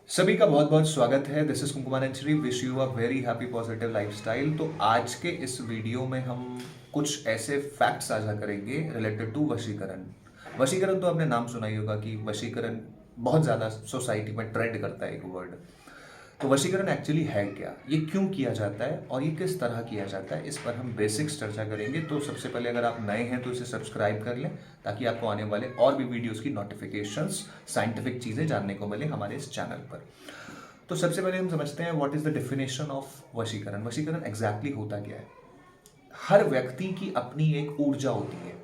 सभी का बहुत बहुत स्वागत है। This is Kumkumanchari, wish you a very happy positive lifestyle. तो आज के इस वीडियो में हम कुछ ऐसे फैक्ट साझा करेंगे रिलेटेड टू वशीकरण। वशीकरण तो आपने नाम सुना ही होगा कि वशीकरण बहुत ज़्यादा सोसाइटी में ट्रेंड करता है एक वर्ड। तो वशीकरण एक्चुअली है क्या, ये क्यों किया जाता है और ये किस तरह किया जाता है, इस पर हम बेसिक्स चर्चा करेंगे। तो सबसे पहले अगर आप नए हैं तो इसे सब्सक्राइब कर लें ताकि आपको आने वाले और भी वीडियोस की नोटिफिकेशंस, साइंटिफिक चीज़ें जानने को मिले हमारे इस चैनल पर। तो सबसे पहले हम समझते हैं what is the definition of वशीकरण। वशीकरण एग्जैक्टली होता क्या है। हर व्यक्ति की अपनी एक ऊर्जा होती है।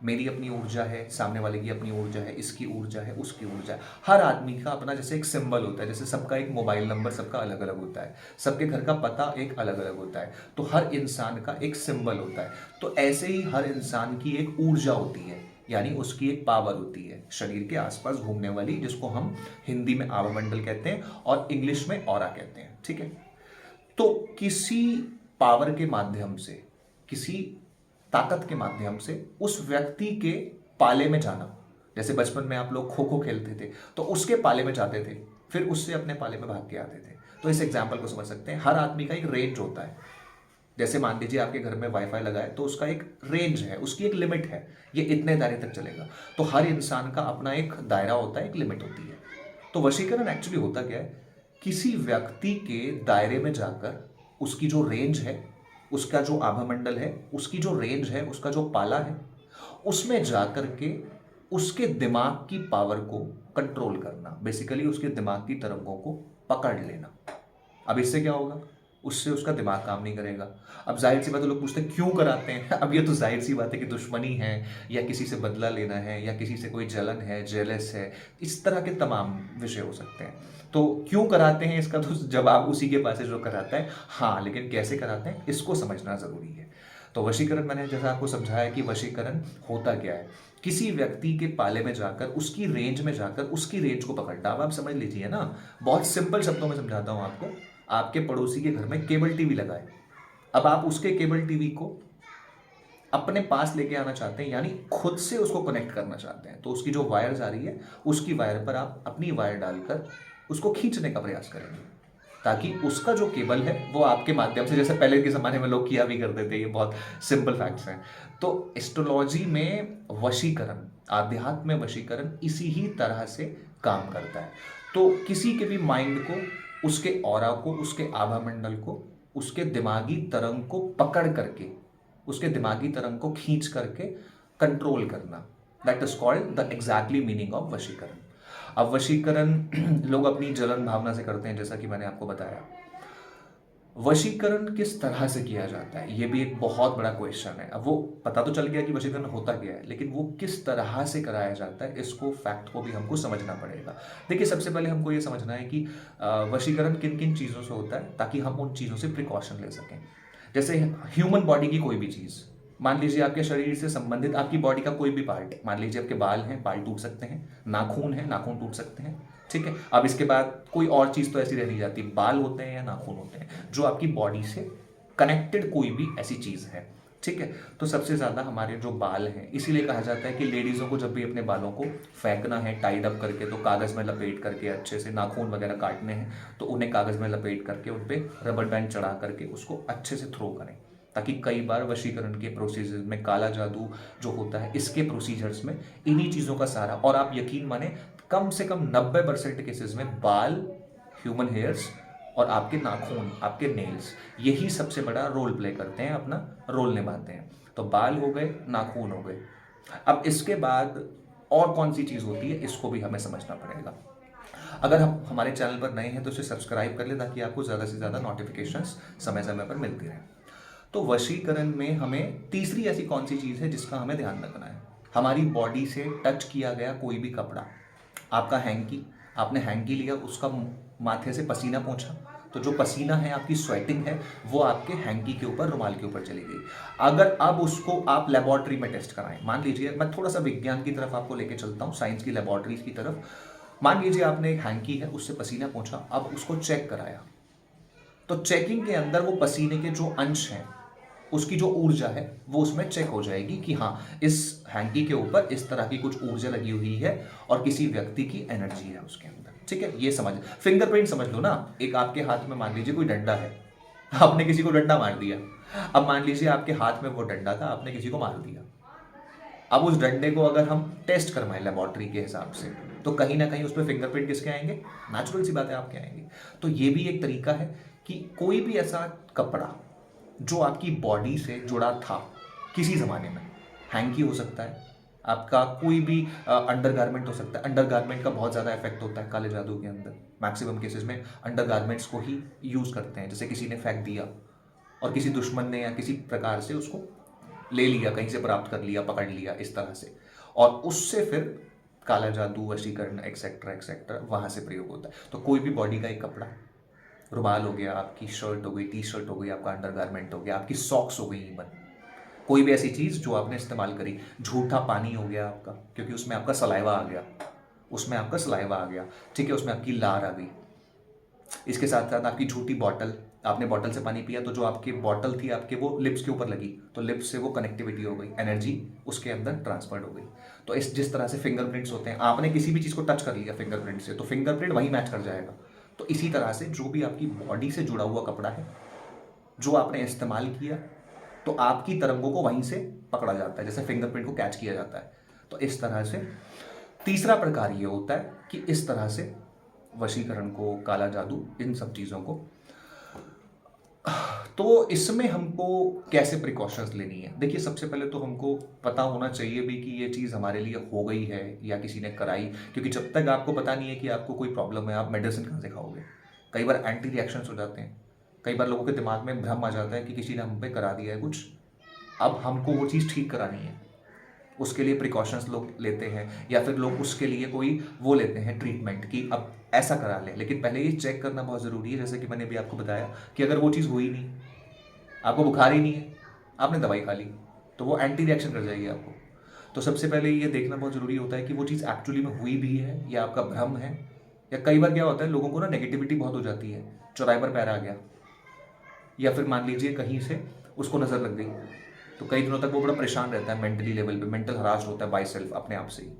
मेरी अपनी ऊर्जा है, सामने वाले की अपनी ऊर्जा है, इसकी ऊर्जा है, उसकी ऊर्जा है। हर आदमी का अपना जैसे एक सिंबल होता है, जैसे सबका एक मोबाइल नंबर सबका अलग अलग होता है, सबके घर का पता एक अलग अलग होता है। तो हर इंसान का एक सिंबल होता है। तो ऐसे ही हर इंसान की एक ऊर्जा होती है, यानी उसकी एक पावर होती है शरीर के आसपास घूमने वाली, जिसको हम हिंदी में आभामंडल कहते हैं और इंग्लिश में ऑरा कहते हैं। ठीक है। तो किसी पावर के माध्यम से, किसी ताकत के माध्यम से उस व्यक्ति के पाले में जाना, जैसे बचपन में आप लोग खो खो खेलते थे तो उसके पाले में जाते थे, फिर उससे अपने पाले में भाग के आते थे। तो इस एग्जाम्पल को समझ सकते हैं। हर आदमी का एक रेंज होता है। जैसे मान लीजिए आपके घर में वाईफाई लगा है तो उसका एक रेंज है, उसकी एक लिमिट है, ये इतने दायरे तक चलेगा। तो हर इंसान का अपना एक दायरा होता है, एक लिमिट होती है। तो वशीकरण एक्चुअली होता क्या है, किसी व्यक्ति के दायरे में जाकर उसकी जो रेंज है, उसका जो आभामंडल है, उसकी जो रेंज है, उसका जो पाला है, उसमें जाकर के उसके दिमाग की पावर को कंट्रोल करना, बेसिकली उसके दिमाग की तरंगों को पकड़ लेना। अब इससे क्या होगा, उससे उसका दिमाग काम नहीं करेगा। अब जाहिर सी बात है, लोग पूछते हैं क्यों कराते हैं। अब ये तो जाहिर सी बात है कि दुश्मनी है, या किसी से बदला लेना है, या किसी से कोई जलन है, जेलस है, इस तरह के तमाम विषय हो सकते हैं। तो क्यों कराते हैं इसका तो जवाब उसी के पास है जो कराता है। हाँ, लेकिन कैसे कराते हैं इसको समझना जरूरी है। तो वशीकरण, मैंने जैसा आपको समझाया कि वशीकरण होता क्या है, किसी व्यक्ति के पाले में जाकर, उसकी रेंज में जाकर उसकी रेंज को पकड़ना। अब आप समझ लीजिए ना, बहुत सिंपल शब्दों में समझाता हूं आपको। आपके पड़ोसी के घर में केबल टीवी लगा है। अब आप उसके केबल टीवी को अपने पास लेके आना चाहते हैं, यानी खुद से उसको कनेक्ट करना चाहते हैं। तो उसकी जो वायर्स आ रही है, उसकी वायर पर आप अपनी वायर डालकर उसको खींचने का प्रयास करेंगे, ताकि उसका जो केबल है वो आपके माध्यम से, जैसे पहले के ज़माने में लोग किया भी करते थे। ये बहुत सिंपल फैक्ट्स हैं। तो एस्ट्रोलॉजी में वशीकरण, आध्यात्म में वशीकरण इसी ही तरह से काम करता है। तो किसी के भी माइंड को, उसके ऑरा को, उसके आभामंडल को, उसके दिमागी तरंग को पकड़ करके, उसके दिमागी तरंग को खींच करके कंट्रोल करना, that is called the exactly meaning of वशीकरण। अब वशीकरण लोग अपनी जलन भावना से करते हैं, जैसा कि मैंने आपको बताया। वशीकरण किस तरह से किया जाता है, ये भी एक बहुत बड़ा क्वेश्चन है। अब वो पता तो चल गया कि वशीकरण होता क्या है, लेकिन वो किस तरह से कराया जाता है, इसको फैक्ट को भी हमको समझना पड़ेगा। देखिए, सबसे पहले हमको ये समझना है कि वशीकरण किन किन चीज़ों से होता है, ताकि हम उन चीज़ों से प्रिकॉशन ले सकें। जैसे ह्यूमन बॉडी की कोई भी चीज़, मान लीजिए आपके शरीर से संबंधित आपकी बॉडी का कोई भी पार्ट, मान लीजिए आपके बाल हैं, बाल टूट सकते हैं, नाखून है, नाखून टूट सकते हैं। ठीक है। अब इसके बाद कोई और चीज़ तो ऐसी रह नहीं जाती, बाल होते हैं या नाखून होते हैं, जो आपकी बॉडी से कनेक्टेड कोई भी ऐसी चीज़ है। ठीक है। तो सबसे ज़्यादा हमारे जो बाल हैं, इसीलिए कहा जाता है कि लेडीज़ों को जब भी अपने बालों को फेंकना है टाइड अप करके, तो कागज़ में लपेट करके अच्छे से, नाखून वगैरह काटने हैं तो उन्हें कागज़ में लपेट करके उन पर रबर बैंड चढ़ा करके उसको अच्छे से थ्रो करें, ताकि कई बार वशीकरण के प्रोसीजर में, काला जादू जो होता है इसके प्रोसीजर्स में इन्हीं चीज़ों का सारा, और आप यकीन माने कम से कम 90% केसेस में बाल, ह्यूमन हेयर्स और आपके नाखून, आपके नेल्स, यही सबसे बड़ा रोल प्ले करते हैं, अपना रोल निभाते हैं। तो बाल हो गए, नाखून हो गए। अब इसके बाद और कौन सी चीज़ होती है, इसको भी हमें समझना पड़ेगा। अगर हम हमारे चैनल पर नए हैं तो इसे सब्सक्राइब कर लें, ताकि आपको ज़्यादा से ज़्यादा नोटिफिकेशंस समय समय पर मिलती रहें। तो वशीकरण में हमें तीसरी ऐसी कौन सी चीज़ है जिसका हमें ध्यान रखना है, हमारी बॉडी से टच किया गया कोई भी कपड़ा, आपका हैंकी, आपने हैंकी लिया, उसका माथे से पसीना पोंछा, तो जो पसीना है, आपकी स्वेटिंग है, वो आपके हैंकी के ऊपर, रुमाल के ऊपर चली गई। अगर अब उसको आप लेबोरेटरी में टेस्ट कराएं, मान लीजिए, मैं थोड़ा सा विज्ञान की तरफ आपको लेके चलता हूँ, साइंस की लेबोरेटरीज की तरफ। मान लीजिए आपने एक हैंकी है, उससे पसीना पोंछा, अब उसको चेक कराया, तो चेकिंग के अंदर वो पसीने के जो अंश हैं उसकी जो ऊर्जा है वो उसमें चेक हो जाएगी कि हाँ इस हैंकी के ऊपर इस तरह की कुछ ऊर्जा लगी हुई है और किसी व्यक्ति की एनर्जी है उसके अंदर। ठीक है, ये समझ, फिंगरप्रिंट समझ लो ना। एक आपके हाथ में मान लीजिए कोई डंडा है, आपने किसी को डंडा मार दिया। अब मान लीजिए आपके हाथ में वो डंडा था, आपने किसी को मार दिया। अब उस डंडे को अगर हम टेस्ट करवाएं लेबोरेटरी के हिसाब से, तो कहीं ना कहीं उस पर फिंगरप्रिंट किसके आएंगे? नेचुरल सी बात है, आपके आएंगे। तो ये भी एक तरीका है कि कोई भी ऐसा कपड़ा जो आपकी बॉडी से जुड़ा था किसी ज़माने में, हैंकी हो सकता है, आपका कोई भी अंडरगारमेंट हो सकता है। अंडरगारमेंट का बहुत ज़्यादा इफेक्ट होता है काले जादू के अंदर। मैक्सिमम केसेस में अंडरगारमेंट्स को ही यूज़ करते हैं। जैसे किसी ने फेंक दिया और किसी दुश्मन ने या किसी प्रकार से उसको ले लिया, कहीं से प्राप्त कर लिया, पकड़ लिया इस तरह से, और उससे फिर काला जादू, वशीकरण एक्सेट्रा एक्सेट्रा वहाँ से प्रयोग होता है। तो कोई भी बॉडी का एक कपड़ा, रुमाल हो गया, आपकी शर्ट हो गई, टी शर्ट हो गई, आपका अंडरगारमेंट हो गया, आपकी सॉक्स हो गई, इवन कोई भी ऐसी चीज़ जो आपने इस्तेमाल करी, झूठा पानी हो गया आपका, क्योंकि उसमें आपका सलाइवा आ गया, उसमें आपका सलाइवा आ गया, ठीक है, उसमें आपकी लार आ गई। इसके साथ साथ आपकी झूठी बॉटल, आपने बॉटल से पानी पिया तो जो आपकी बॉटल थी आपके वो लिप्स के ऊपर लगी, तो लिप्स से वो कनेक्टिविटी हो गई, एनर्जी उसके अंदर ट्रांसफर्ड हो गई। तो इस जिस तरह से फिंगरप्रिंट्स होते हैं, आपने किसी भी चीज़ को टच कर लिया फिंगरप्रिंट से, तो फिंगरप्रिंट वहीं मैच कर जाएगा। तो इसी तरह से जो भी आपकी बॉडी से जुड़ा हुआ कपड़ा है जो आपने इस्तेमाल किया, तो आपकी तरंगों को वहीं से पकड़ा जाता है, जैसे फिंगरप्रिंट को कैच किया जाता है। तो इस तरह से तीसरा प्रकार ये होता है कि इस तरह से वशीकरण को, काला जादू, इन सब चीज़ों को। तो इसमें हमको कैसे प्रिकॉशंस लेनी है? देखिए, सबसे पहले तो हमको पता होना चाहिए भी कि ये चीज़ हमारे लिए हो गई है या किसी ने कराई, क्योंकि जब तक आपको पता नहीं है कि आपको कोई प्रॉब्लम है, आप मेडिसिन कहाँ से खाओगे? कई बार एंटी रिएक्शंस हो जाते हैं, कई बार लोगों के दिमाग में भ्रम आ जाता है कि किसी ने हम पे करा दिया है कुछ, अब हमको वो चीज़ ठीक करानी है, उसके लिए प्रिकॉशंस लोग लेते हैं, या फिर लोग उसके लिए कोई वो लेते हैं ट्रीटमेंट कि अब ऐसा करा लें। लेकिन पहले ये चेक करना बहुत ज़रूरी है, जैसे कि मैंने भी आपको बताया कि अगर वो चीज़ हुई नहीं, आपको बुखार ही नहीं है, आपने दवाई खा ली, तो वो एंटी रिएक्शन कर जाएगी आपको। तो सबसे पहले ये देखना बहुत ज़रूरी होता है कि वो चीज़ एक्चुअली में हुई भी है या आपका भ्रम है। या कई बार क्या होता है, लोगों को ना नेगेटिविटी बहुत हो जाती है, चौराहे पर पैर आ गया, या फिर मान लीजिए कहीं से उसको नज़र लग गई, तो कई दिनों तक वो बड़ा परेशान रहता है, मेंटली लेवल पे मेंटल हरास होता है बाय सेल्फ, अपने आप से ही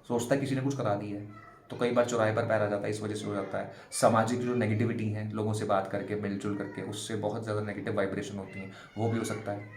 सोचता है किसी ने कुछ करा दिया है। तो कई बार चौराहे पर पैर आ जाता है, इस वजह से हो जाता है। सामाजिक जो नेगेटिविटी है, लोगों से बात करके, मिलजुल करके, उससे बहुत ज़्यादा नेगेटिव वाइब्रेशन होती हैं, वो भी हो सकता है।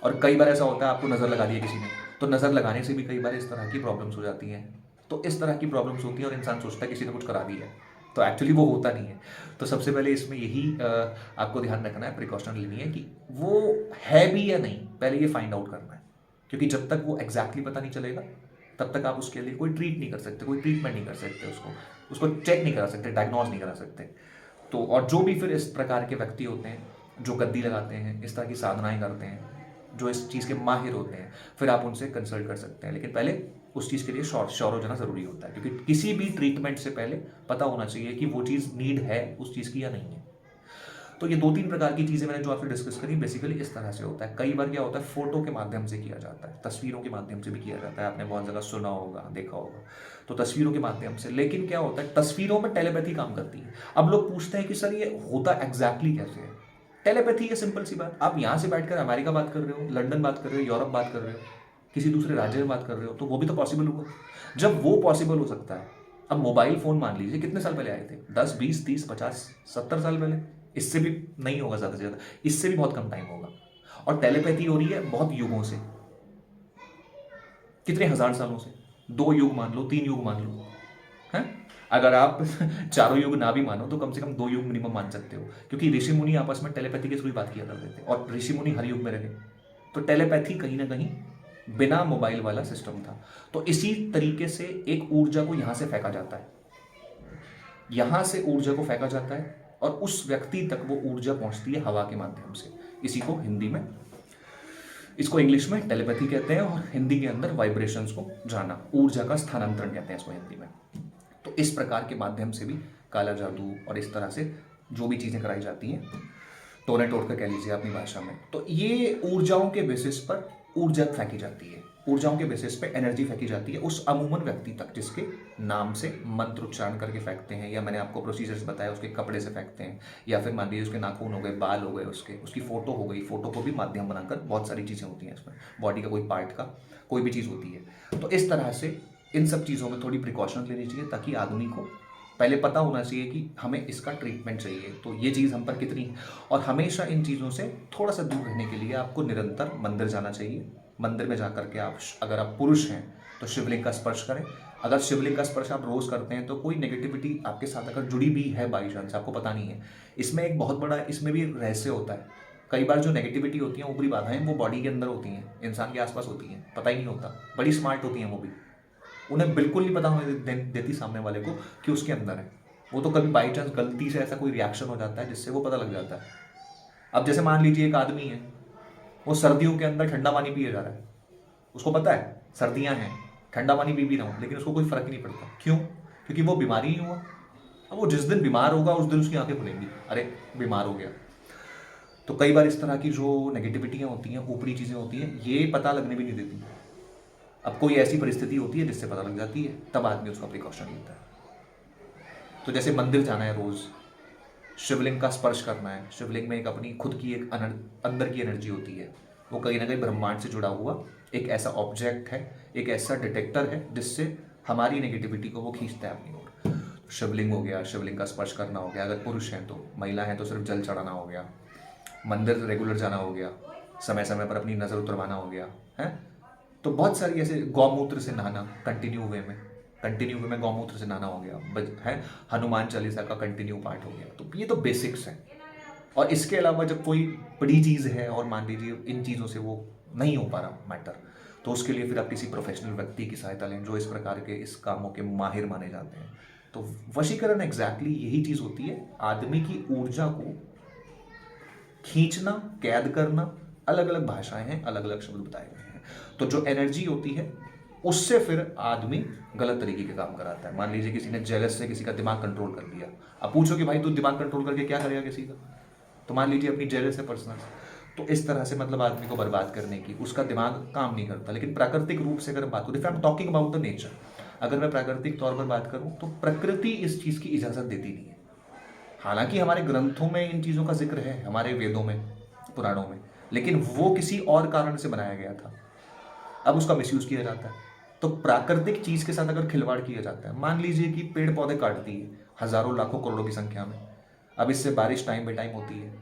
और कई बार ऐसा होता है आपको नज़र लगा दिया किसी ने, तो नज़र लगाने से भी कई बार इस तरह की प्रॉब्लम्स हो जाती हैं। तो इस तरह की प्रॉब्लम्स होती हैं और इंसान सोचता है किसी ने कुछ करा दिया है, तो एक्चुअली वो होता नहीं है। तो सबसे पहले इसमें यही आपको ध्यान रखना है, प्रिकॉशन लेनी है कि वो है भी या नहीं, पहले ये फाइंड आउट करना है। क्योंकि जब तक वो एग्जैक्टली पता नहीं चलेगा, तब तक आप उसके लिए कोई ट्रीट नहीं कर सकते, कोई ट्रीटमेंट नहीं कर सकते, उसको चेक नहीं करा सकते, डायग्नोज नहीं करा सकते। तो और जो भी फिर इस प्रकार के व्यक्ति होते हैं जो गद्दी लगाते हैं, इस तरह की साधनाएं करते हैं, जो इस चीज़ के माहिर होते हैं, फिर आप उनसे कंसल्ट कर सकते हैं। लेकिन पहले उस चीज़ के लिए श्योर हो जाना ज़रूरी होता है, क्योंकि किसी भी ट्रीटमेंट से पहले पता होना चाहिए कि वो चीज़ नीड है उस चीज़ की या नहीं है। तो ये 2-3 प्रकार की चीज़ें मैंने जो आपसे डिस्कस करी, बेसिकली इस तरह से होता है। कई बार क्या होता है, फोटो के माध्यम से किया जाता है, तस्वीरों के माध्यम से भी किया जाता है, आपने बहुत जगह सुना होगा, देखा होगा। तो तस्वीरों के माध्यम से, लेकिन क्या होता है, तस्वीरों में टेलीपैथी काम करती है। अब लोग पूछते हैं कि सर ये होता एग्जैक्टली कैसे है? टेलीपैथी है सिंपल सी बात। आप यहाँ से बैठकर अमेरिका बात कर रहे हो, लंदन बात कर रहे हो, यूरोप बात कर रहे हो, किसी दूसरे राज्य में बात कर रहे हो, तो वो भी तो पॉसिबल हुआ। जब वो पॉसिबल हो सकता है, अब मोबाइल फ़ोन मान लीजिए कितने साल पहले आए थे? 10, 20, 30, 50, 70 साल पहले। इससे भी नहीं होगा, ज़्यादा से ज़्यादा इससे भी बहुत कम टाइम होगा। और टेलीपैथी हो रही है बहुत युगों से, कितने हज़ार सालों से। 2 युग मान लो, 3 युग मान लो, हैं? अगर आप चारों युग ना भी मानो तो कम से कम 2 युग मिनिमम मान सकते हो, क्योंकि ऋषि मुनि आपस में टेलीपैथी के थ्रू बात किया करते थे, और ऋषि मुनि हर युग में रहे। तो टेलीपैथी कहीं ना कहीं बिना मोबाइल वाला सिस्टम था। तो इसी तरीके से एक ऊर्जा को यहां से फेंका जाता है, यहां से ऊर्जा को फेंका जाता है, और उस व्यक्ति तक वो ऊर्जा पहुंचती है हवा के माध्यम से। इसी को हिंदी में, इसको इंग्लिश में टेलीपैथी कहते हैं, और हिंदी के अंदर वाइब्रेशंस को जाना, ऊर्जा का स्थानांतरण कहते हैं इसको हिंदी में। तो इस प्रकार के माध्यम से भी काला जादू और इस तरह से जो भी चीज़ें कराई जाती हैं, टोने टोटका कह लीजिए अपनी भाषा में, तो ये ऊर्जाओं के बेसिस पर ऊर्जा फेंकी जाती है, ऊर्जाओं के बेसिस पे एनर्जी फेंकी जाती है उस अमूमन व्यक्ति तक जिसके नाम से मंत्र उच्चारण करके फेंकते हैं, या मैंने आपको प्रोसीजर्स बताया उसके कपड़े से फेंकते हैं, या फिर मान लीजिए उसके नाखून हो गए, बाल हो गए, उसकी फोटो हो गई, फोटो को भी माध्यम बनाकर बहुत सारी चीज़ें होती हैं इसमें, बॉडी का कोई पार्ट का कोई भी चीज़ होती है। तो इस तरह से इन सब चीज़ों में थोड़ी प्रिकॉशन लेनी चाहिए ताकि आदमी को पहले पता होना चाहिए कि हमें इसका ट्रीटमेंट चाहिए, तो ये चीज़ हम पर कितनी है। और हमेशा इन चीज़ों से थोड़ा सा दूर रहने के लिए आपको निरंतर मंदिर जाना चाहिए। मंदिर में जा करके आप, अगर आप पुरुष हैं तो शिवलिंग का स्पर्श करें। अगर शिवलिंग का स्पर्श आप रोज़ करते हैं तो कोई नेगेटिविटी आपके साथ अगर जुड़ी भी है बाई चांस, आपको पता नहीं है, इसमें एक बहुत बड़ा, इसमें भी एक रहस्य होता है। कई बार जो नेगेटिविटी होती है, ऊपरी बाधाएं, वो बॉडी के अंदर होती हैं, इंसान के आसपास होती हैं, पता ही नहीं होता। बड़ी स्मार्ट होती हैं वो भी, उन्हें बिल्कुल नहीं पता होने देती सामने वाले को कि उसके अंदर है। वो तो कभी बाई चांस गलती से ऐसा कोई रिएक्शन हो जाता है जिससे वो पता लग जाता है। अब जैसे मान लीजिए एक आदमी है, वो सर्दियों के अंदर ठंडा पानी पिए जा रहा है, उसको पता है सर्दियां हैं, ठंडा पानी पी भी रहा हूँ, लेकिन उसको कोई फर्क नहीं पड़ता। क्यों? क्योंकि वो बीमारी नहीं हुआ। अब वो जिस दिन बीमार होगा उस दिन उसकी आंखें खुलेंगी, अरे बीमार हो गया। तो कई बार इस तरह की जो नेगेटिविटियां होती हैं, ऊपरी चीज़ें होती हैं, ये पता लगने भी नहीं देती। अब कोई ऐसी परिस्थिति होती है जिससे पता लग जाती है, तब आदमी उसका प्रिकॉशन लेता है। तो जैसे मंदिर जाना है रोज़, शिवलिंग का स्पर्श करना है। शिवलिंग में एक अपनी खुद की एक अंदर की एनर्जी होती है, वो कहीं ना कहीं ब्रह्मांड से जुड़ा हुआ एक ऐसा ऑब्जेक्ट है, एक ऐसा डिटेक्टर है जिससे हमारी नेगेटिविटी को वो खींचता है अपनी ओर। तो शिवलिंग हो गया, शिवलिंग का स्पर्श करना हो गया, अगर पुरुष हैं तो, महिला हैं तो सिर्फ जल चढ़ाना हो गया, मंदिर रेगुलर जाना हो गया, समय समय पर अपनी नज़र उतरवाना हो गया है। तो बहुत सारी ऐसे, गौमूत्र से नहाना कंटिन्यू वे में गौमूत्र से नहाना हो गया है, हनुमान चालीसा का कंटिन्यू पार्ट हो गया। तो ये तो बेसिक्स हैं। और इसके अलावा जब कोई बड़ी चीज़ है और मान लीजिए इन चीज़ों से वो नहीं हो पा रहा मैटर, तो उसके लिए फिर आप किसी प्रोफेशनल व्यक्ति की सहायता लें जो इस प्रकार के इस कामों के माहिर माने जाते हैं। तो वशीकरण एग्जैक्टली यही चीज़ होती है, आदमी की ऊर्जा को खींचना, कैद करना। अलग अलग भाषाएं हैं, अलग अलग शब्द बताए गए हैं। तो जो एनर्जी होती है उससे फिर आदमी गलत तरीके के काम कराता है। मान लीजिए किसी ने जेलस से किसी का दिमाग कंट्रोल कर लिया, अब पूछो कि भाई तू दिमाग कंट्रोल करके क्या करेगा किसी का, तो मान लीजिए अपनी जेलस से पर्सनल, तो इस तरह से मतलब आदमी को बर्बाद करने की, उसका दिमाग काम नहीं करता। लेकिन प्राकृतिक रूप से अगर बात करूँ, if I am talking about the nature, अगर मैं प्राकृतिक तौर पर बात करूँ तो प्रकृति इस चीज़ की इजाज़त देती नहीं है। हालांकि हमारे ग्रंथों में इन चीज़ों का जिक्र है, हमारे वेदों में, पुराणों में, लेकिन वो किसी और कारण से बनाया गया था, अब उसका मिसयूज किया जाता है। तो प्राकृतिक चीज़ के साथ अगर खिलवाड़ किया जाता है, मान लीजिए कि पेड़ पौधे काट दिए हज़ारों लाखों करोड़ों की संख्या में, अब इससे बारिश टाइम बाई टाइम होती है,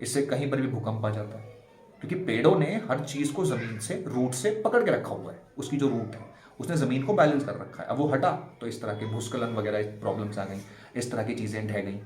इससे कहीं पर भी भूकंप आ जाता है, क्योंकि पेड़ों ने हर चीज़ को ज़मीन से, रूट से पकड़ के रखा हुआ है। उसकी जो रूट है उसने ज़मीन को बैलेंस कर रखा है, अब वो हटा तो इस तरह के भूस्खलन वगैरह प्रॉब्लम्स आ गई, इस तरह की चीज़ें ढह गई।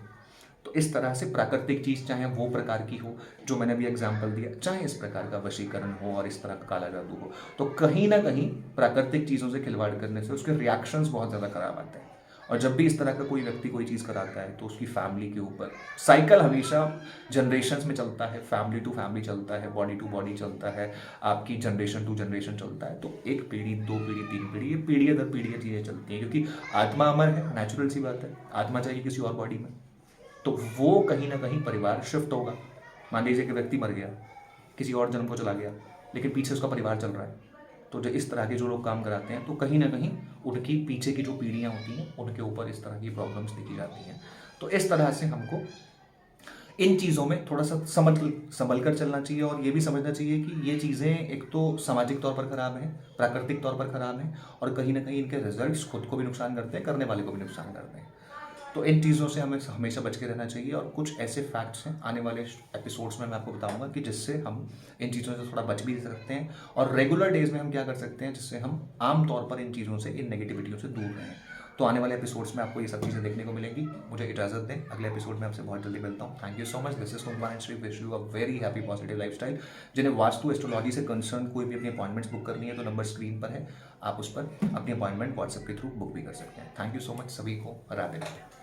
तो इस तरह से प्राकृतिक चीज़, चाहे वो प्रकार की हो जो मैंने अभी एग्जाम्पल दिया, चाहे इस प्रकार का वशीकरण हो और इस तरह का काला जादू हो, तो कहीं ना कहीं प्राकृतिक चीज़ों से खिलवाड़ करने से उसके रिएक्शंस बहुत ज़्यादा खराब आते हैं। और जब भी इस तरह का कोई व्यक्ति कोई चीज़ कराता है तो उसकी फैमिली के ऊपर साइकिल हमेशा जनरेशन्स में चलता है, फैमिली टू फैमिली चलता है, बॉडी टू बॉडी चलता है, आपकी जनरेशन टू जनरेशन चलता है। तो एक पीढ़ी, दो पीढ़ी, तीन पीढ़ी, ये पीढ़ी दर पीढ़ी चीज़ें चलती हैं, क्योंकि आत्मा अमर है, नेचुरल सी बात है, आत्मा चाहिए किसी और बॉडी में, तो वो कहीं ना कहीं परिवार शिफ्ट होगा। मान लीजिए कि व्यक्ति मर गया, किसी और जन्म को चला गया, लेकिन पीछे उसका परिवार चल रहा है, तो जो इस तरह के जो लोग काम कराते हैं, तो कहीं ना कहीं उनकी पीछे की जो पीढ़ियाँ होती हैं उनके ऊपर इस तरह की प्रॉब्लम्स देखी जाती हैं। तो इस तरह से हमको इन चीज़ों में थोड़ा सा संभल कर चलना चाहिए, और ये भी समझना चाहिए कि ये चीज़ें एक तो सामाजिक तौर पर खराब हैं, प्राकृतिक तौर पर खराब हैं, और कहीं ना कहीं इनके रिजल्ट्स खुद को भी नुकसान करते हैं, करने वाले को भी नुकसान करते हैं। तो इन चीज़ों से हमें हमेशा बच के रहना चाहिए। और कुछ ऐसे फैक्ट्स हैं आने वाले एपिसोड्स में मैं आपको बताऊंगा कि जिससे हम इन चीज़ों से थोड़ा बच भी सकते हैं, और रेगुलर डेज में हम क्या कर सकते हैं जिससे हम आम तौर पर इन चीज़ों से, इन नेगेटिविटियों से दूर रहें। तो आने वाले एपिसोड्स में आपको ये सब चीज़ें देखने को मिलेंगी। मुझे इजाज़त दें, अगले एपिसोड में आपसे बहुत जल्दी मिलता हूँ। Thank you so much. This is Kundan Shri, wish you a very happy positive lifestyle. जिन्हें वास्तु एस्ट्रोलॉजी से कंसर्न कोई भी अपनी अपॉइंटमेंट्स बुक करनी है तो नंबर स्क्रीन पर है, आप उस पर अपनी अपॉइंटमेंट व्हाट्सएप के थ्रू बुक भी कर सकते हैं। थैंक यू सो मच, सभी को राधे राधे।